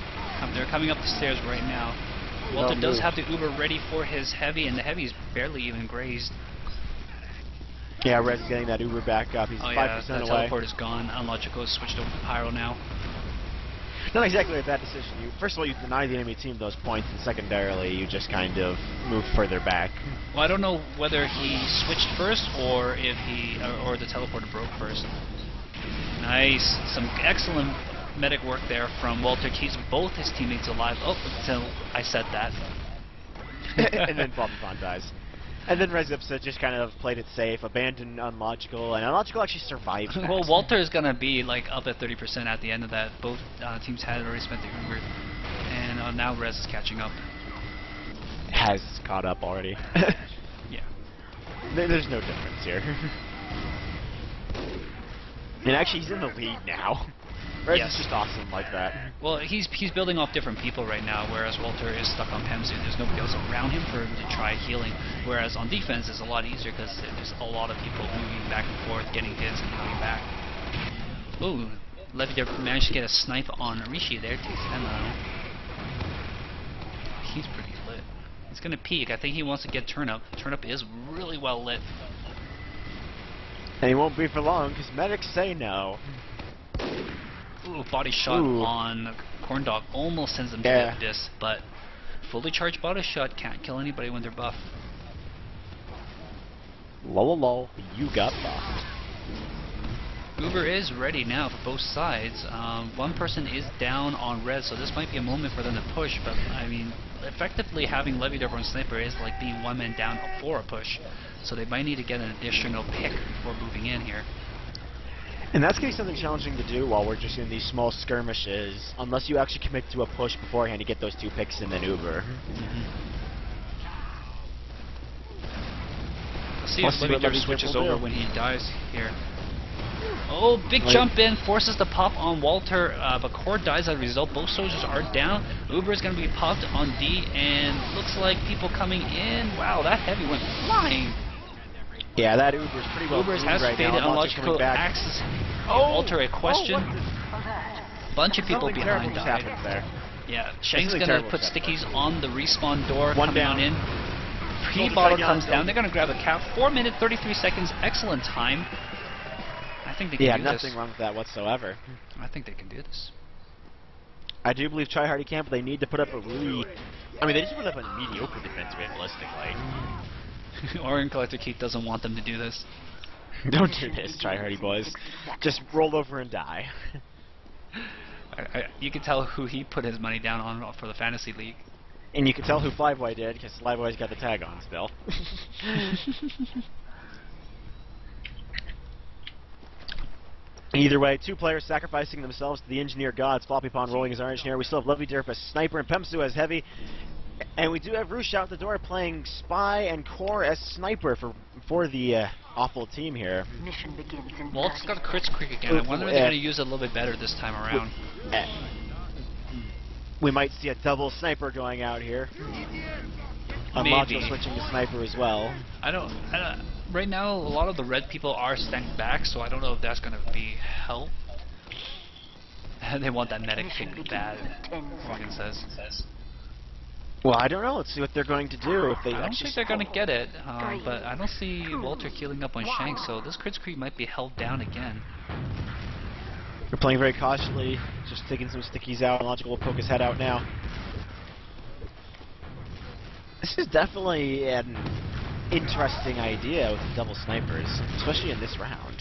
They're coming up the stairs right now. Walter Don't does move. have the Uber ready for his Heavy, and the Heavy is barely even grazed. Yeah, Red's getting that Uber back up. He's Oh 5% yeah, that away. teleport is gone. Unlogical is switched over to Pyro now. Not exactly a bad decision. First of all, you deny the enemy team those points, and secondarily, you just kind of move further back. Well, I don't know whether he switched first or if he or the teleporter broke first. Nice, some excellent medic work there from Walter. Keeps both his teammates alive. Oh, until I said that. And then Bob dies. And then Rezipsa just kind of played it safe, abandoned Unlogical, and Unlogical actually survived that. Well, Walter is gonna be like up at 30% at the end of that. Both teams had already spent the Uber, and now Rez is catching up. Has caught up already. Yeah. There's no difference here. And actually, he's in the lead now. Rez Yes. is just awesome like that. Well, he's building off different people right now, whereas Walter is stuck on Hemsu. There's nobody else around him for him to try healing. Whereas on defense, it's a lot easier because there's a lot of people moving back and forth, getting hits and coming back. Ooh, Levy managed to get a snipe on Rishi there. Takes Emma. He's pretty lit. He's gonna peek. I think he wants to get Turnip. Turnip is really well lit. And he won't be for long, because medics say no. Ooh, body shot Ooh. on Corndog almost sends them to Yeah. the abyss, but fully charged body shot can't kill anybody when they're buff. Lol, you got buffed. Uber is ready now for both sides. One person is down on red, so this might be a moment for them to push, but I mean, effectively having Levy over on Sniper is like being one man down for a push, so they might need to get an additional pick before moving in here. And that's going to be something challenging to do while we're just in these small skirmishes, unless you actually commit to a push beforehand to get those 2 picks and then Uber. Let's see Let's if see what Levitor Levitor switches will over do. when he dies here. Oh, big jump in, forces the pop on Walter, but Core dies as a result. Both soldiers are down. Uber is going to be popped on D, and looks like people coming in. Wow, that heavy went flying. Yeah, that Uber's pretty well Uber's doomed has right faded. now. Unlogical coming Unlogical back. axes. Walter a question. Bunch of people Something behind terrible just died. happened there. Yeah, Shank's Something gonna terrible put just stickies on the respawn door One coming down. on in. Pre-bottle comes down. They're gonna grab a cap. 4 minutes 33 seconds. Excellent time. I think they can do nothing this. wrong with that whatsoever. I think they can do this. I do believe Tryhardy can, but they need to put up a really... I mean, they just put up a mediocre defense, realistically. Orin Collector Keith doesn't want them to do this. Don't do this, Tryhardy boys. Just roll over and die. You can tell who he put his money down on for the Fantasy League. And you can tell who Flyboy did, because Flyboy's got the tag on still. Either way, two players sacrificing themselves to the engineer gods. Floppy Pond rolling as our engineer. We still have Lovely Derp as sniper and Pemsu as heavy. And we do have Roosh out the door playing spy and Core as sniper for the awful team here. Mission begins in Walt's 30 got Crits Creek again. I wonder if they're going to use it a little bit better this time around. We might see a double sniper going out here. Unlogical switching to sniper as well. I don't. Right now, a lot of the red people are standing back, so I don't know if that's going to be help. They want that medic pick bad, Morgan says. Well, I don't know. Let's see what they're going to do. If they I don't think they're going to get it, but I don't see Walter healing up on Shank, so this Crits Creek might be held down again. We're playing very cautiously, just taking some stickies out. Logical will poke his head out now. This is definitely an interesting idea with the double snipers, especially in this round.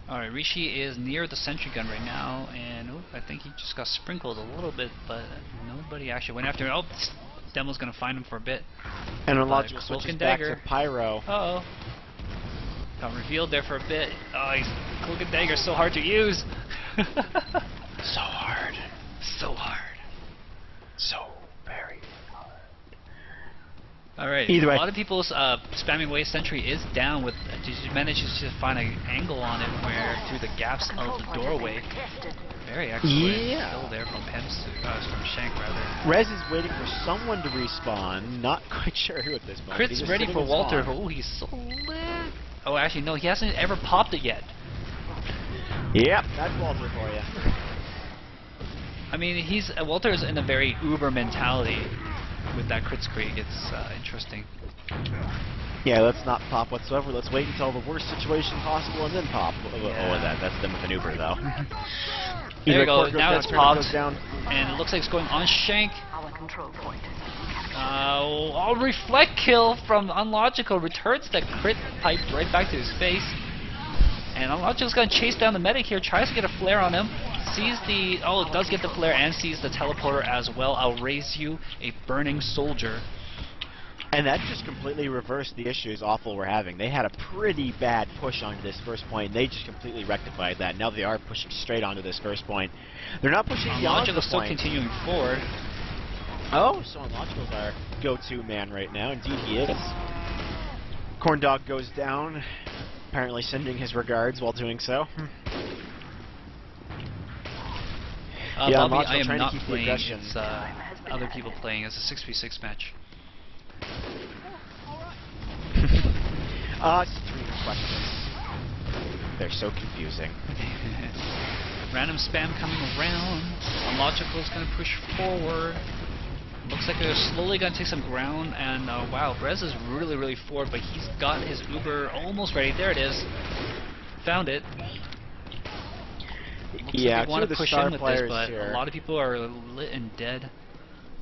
Alright, Rishi is near the sentry gun right now, and I think he just got sprinkled a little bit, but nobody actually went after him. Oh, Demo's gonna find him for a bit. And Unlogical switches back to Pyro. Uh-oh. Got revealed there for a bit. Oh, Cloak and Dagger so hard to use. So hard. So hard. So very hard. Alright, Either way. A lot of people's spamming wave sentry is down with, you managed to find an angle on it where through the gaps of the doorway. Very excellent. Still there from from Shank rather. Rez is waiting for someone to respawn, not quite sure who at this moment. Crit's ready for Walter. Oh, he's so lit. Oh, actually no, he hasn't ever popped it yet. Yep, that's Walter for you. I mean, Walter's in a very uber mentality with that Crits Creek. It's interesting. Yeah, let's not pop whatsoever. Let's wait until the worst situation possible and then pop. That's them with an Uber, though. There we go. Now it's popped, and it looks like it's going on Shank. Our control point. Reflect kill from Unlogical returns that crit pipe right back to his face. And Unlogical's going to chase down the medic here, tries to get a flare on him. Sees the... Oh, it does get the flare and sees the teleporter as well. I'll raise you a burning soldier. And that just completely reversed the issues Awful were having. They had a pretty bad push onto this first point, and they just completely rectified that. Now they are pushing straight onto this first point. They're not pushing beyond the point. Still continuing forward. Oh, so Unlogical's our go-to man right now. Indeed he is. Corndog goes down, apparently sending his regards while doing so. Yeah, Bobby, I am not playing. It's other people playing. It's a 6v6 match. Stream questions. They're so confusing. Random spam coming around. Unlogical's going to push forward. Looks like they're slowly going to take some ground. And wow, Rez is really, really forward, but he's got his Uber almost ready. There it is. Found it. Yeah, like want to push in with this, but here. A lot of people are lit and dead.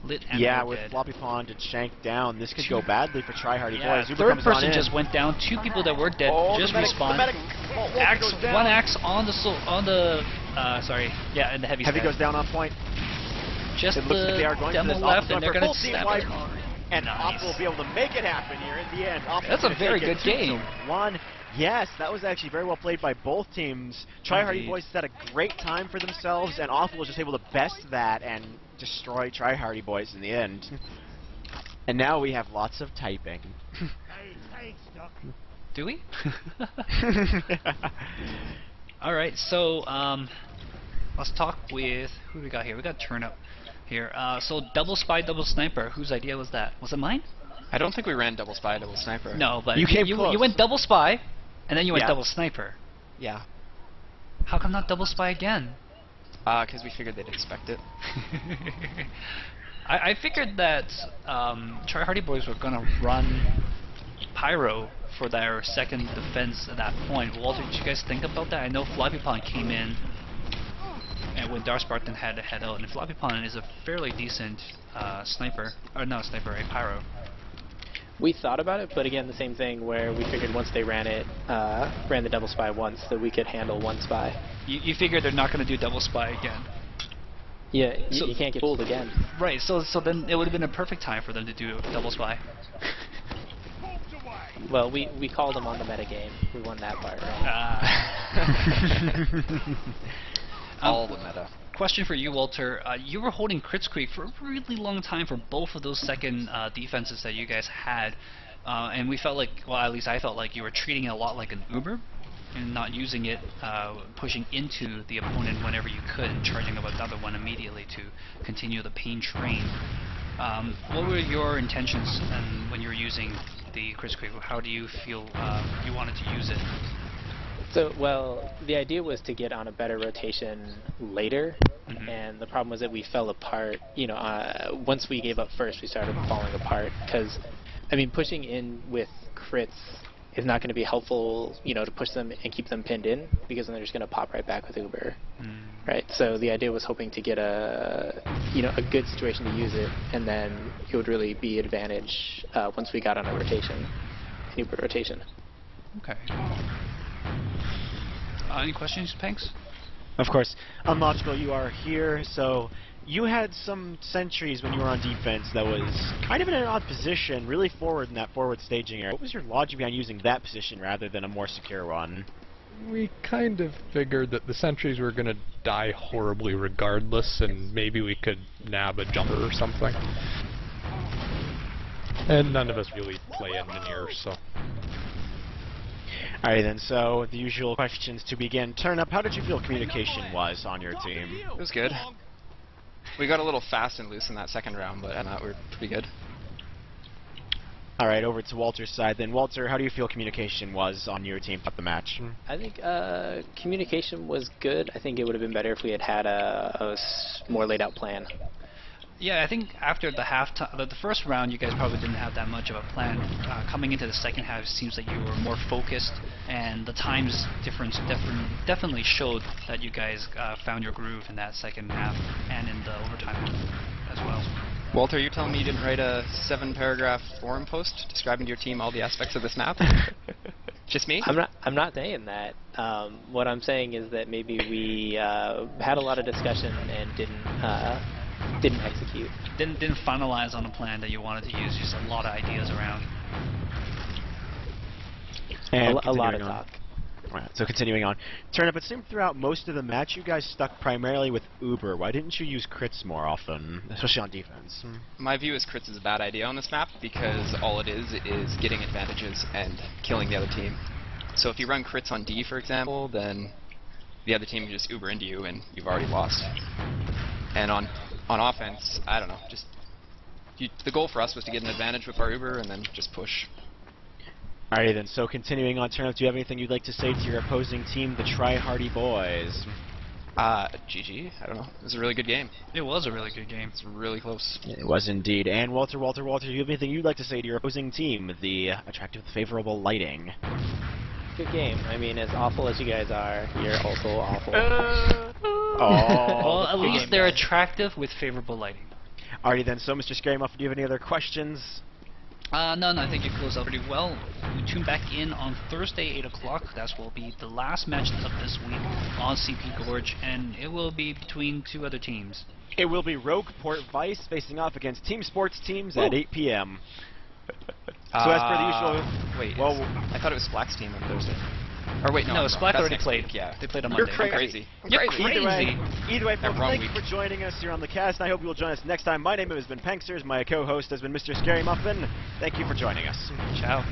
Lit and with dead. Floppy Pond and Shank down, this could go badly for Tryhardy boys. Uber Third comes person on just went down. Two people that were dead just respawned. Axe, one axe on the and the heavy. Heavy goes down on point. Just it looks like they are going demo to this. left, and they're going to stab it. And Awful will be able to make it happen here in the end. That's a very good game. Yes, that was actually very well played by both teams. Tryhardy boys had a great time for themselves, and Awful was just able to best that and destroy Tryhardy boys in the end. And now we have lots of typing. Do we? Alright, so let's talk with who do we got here? We got Turnip here. So double spy, double sniper. Whose idea was that? Was it mine? I don't think we ran double spy, double sniper. No, but you went double spy, and then you went Yeah. double sniper. Yeah. How come not double spy again? Because we figured they'd expect it. I figured that Try Hardy Boys were gonna run Pyro for their second defense at that point. Walter, did you guys think about that? I know Floppy Pond came in, and when Dark Spartan had to head out, and Floppy Pond is a fairly decent sniper, or not a sniper, a Pyro. We thought about it, but again, the same thing where we figured once they ran the double spy once, that we could handle one spy. You figured they're not going to do double spy again. Yeah, So- you can't get fooled again. Right, so then it would have been a perfect time for them to do double spy. Well, we called them on the metagame. We won that part, right? All the meta. Question for you, Walter. You were holding Crits Creek for a really long time for both of those second defenses that you guys had, and we felt like, well, at least I felt like you were treating it a lot like an Uber, and not using it, pushing into the opponent whenever you could, and charging up another one immediately to continue the pain train. What were your intentions when you were using the Crits Creek? How do you feel you wanted to use it? So, well, the idea was to get on a better rotation later, and the problem was that we fell apart. You know, once we gave up first, we started falling apart, because, I mean, pushing in with crits is not going to be helpful, you know, to push them and keep them pinned in, because then they're just going to pop right back with Uber, right? So the idea was hoping to get a good situation to use it, and then it would really be advantage once we got on a rotation, an Uber rotation. Okay. Any questions, Panks? Of course. Unlogical, you are here, so you had some sentries when you were on defense that was kind of in an odd position, really forward in that forward staging area. What was your logic behind using that position rather than a more secure one? We kind of figured that the sentries were going to die horribly regardless, and maybe we could nab a jumper or something. And none of us really play engineers, so... Alright then, so the usual questions to begin. Turnip, how did you feel communication was on your team? It was good. We got a little fast and loose in that second round, but I thought we were pretty good. Alright, over to Walter's side then. Walter, how do you feel communication was on your team at the match? I think communication was good. I think it would have been better if we had a more laid out plan. Yeah, I think after the the first round, you guys probably didn't have that much of a plan. Coming into the second half, it seems like you were more focused, and the times difference definitely showed that you guys found your groove in that second half and in the overtime as well. Walter, you're telling me you didn't write a 7-paragraph forum post describing to your team all the aspects of this map? Just me? I'm not saying that. What I'm saying is that maybe we had a lot of discussion and didn't execute. Didn't finalize on a plan that you wanted to use. Just a lot of ideas around. And a lot continuing of on. talk. Right, so continuing on. Turnip, it seemed throughout most of the match you guys stuck primarily with Uber. Why didn't you use crits more often, especially on defense? My view is crits is a bad idea on this map because all it is getting advantages and killing the other team. So if you run crits on D, for example, then the other team can just Uber into you and you've already lost. And on offense, I don't know, just the goal for us was to get an advantage with our Uber and then just push. Alrighty then, so continuing on, Turnip, do you have anything you'd like to say to your opposing team, the Try Hardy Boys? GG, I don't know. It was a really good game. It was a really good game. It's really close. It was indeed. And Walter, do you have anything you'd like to say to your opposing team, the attractive, Favourable Lighting? Good game. I mean, as awful as you guys are, you're also awful. Well, at least they're attractive with Favourable Lighting. Alrighty then, so MrScaryMuffin, do you have any other questions? No, I think you closed out pretty well. We tune back in on Thursday, 8 o'clock. That will be the last match of this week on CP Gorge, and it will be between two other teams. It will be Rogue Port Vice facing off against Team Sports Teams at 8 p.m. So as per the usual... Wait, well, I thought it was Black's team on Thursday. Or wait, no, No, I'm Splack wrong. That's already next played. week, yeah. They played on You're Monday. crazy. You're Either way, crazy. folks, Wrong thank you week. for joining us here on the cast, and I hope you will join us next time. My name has been Panksters. My co-host has been MrScaryMuffin. Thank you for joining us. Ciao.